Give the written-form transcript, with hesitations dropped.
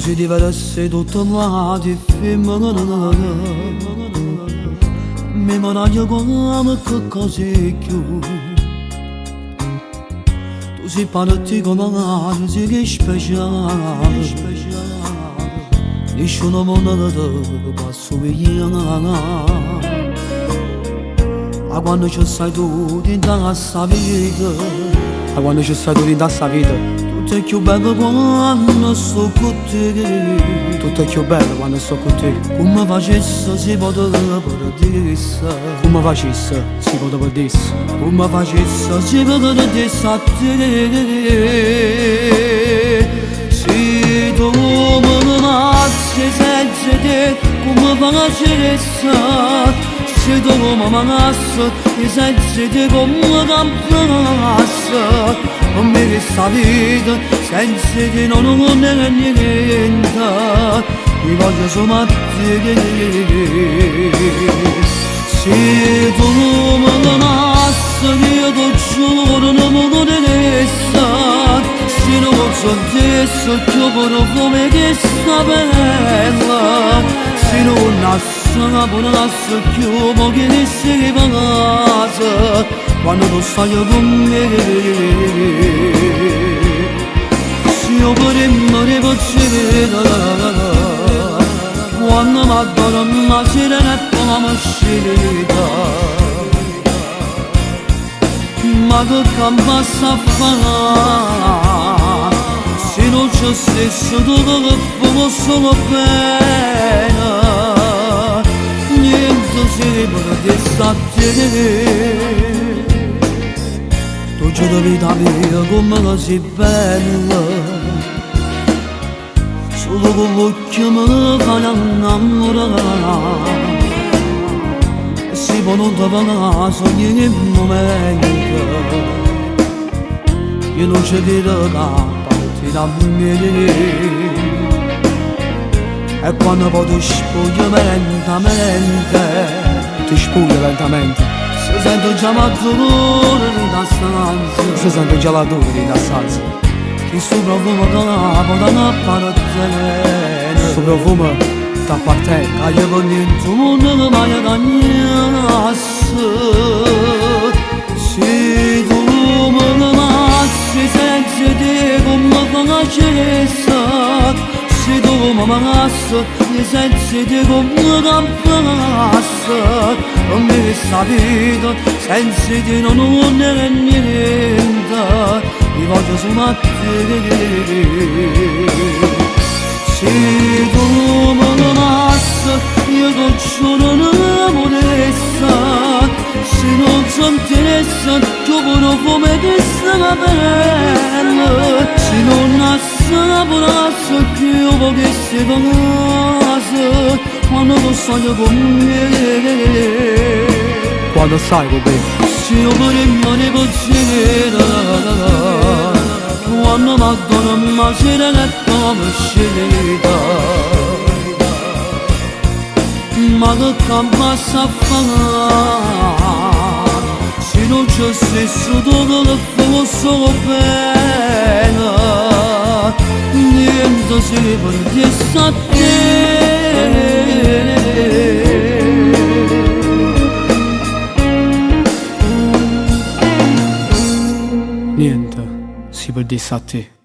si diverse tutto ma di femmina mi managlia come che così più tu si parti come una si speciale nessuno mondo ti passo via a quando ci sei tu in questa vita a quando ci sei tu in questa vita tutto è più bello quando sto con te tutto è più bello quando sto con te come facesse si poteva paradise come facesse si poteva paradise come facesse si poteva paradise a te se tu me nasci senza te come facesse se tu mi manassi senza te come campassi non mi resta vita senza te non è niente mi voglio solo a te se tu mi manassi io ti giuro non mi potresti se non so te sotto profumo che sta bella se non nasce pure nasce più ma che ne si passa quando tu stai con me se io pure mi posso quando mi addormo mi sirenetta mi scirita ma che passa a fare se non c'è stesso tu che fumo solo bene niente si potesse a te tu ci devi da via come la sei bella solo con l'occhio mi fai innamorare e si può non ti fare ogni momento io non ci vedo che da me e quando poi ti spoglio lentamente si sente già la dolore da stanza si sente già la dolore da stanza che sto profumo che la da appartiene sto profumo ti appartiene che io con niente mondo mai cagnasse se tu me nasci senza te come facesse se tu mi manassi senza te come campassi non mi resta vita senza te non è niente mi voglio solo a te se tu mi manassi io ti giuro non vorresti se non ti interessa tu profumo che sta bella se non nasce pure più che si passa quando tu stai con me quando stai con me se io pure mi posso quando mi addormo mi sirenetta mi scirita ma che passa a fare se non c'è stesso tu che fumo solo bene niente si potesse a te niente si potesse a te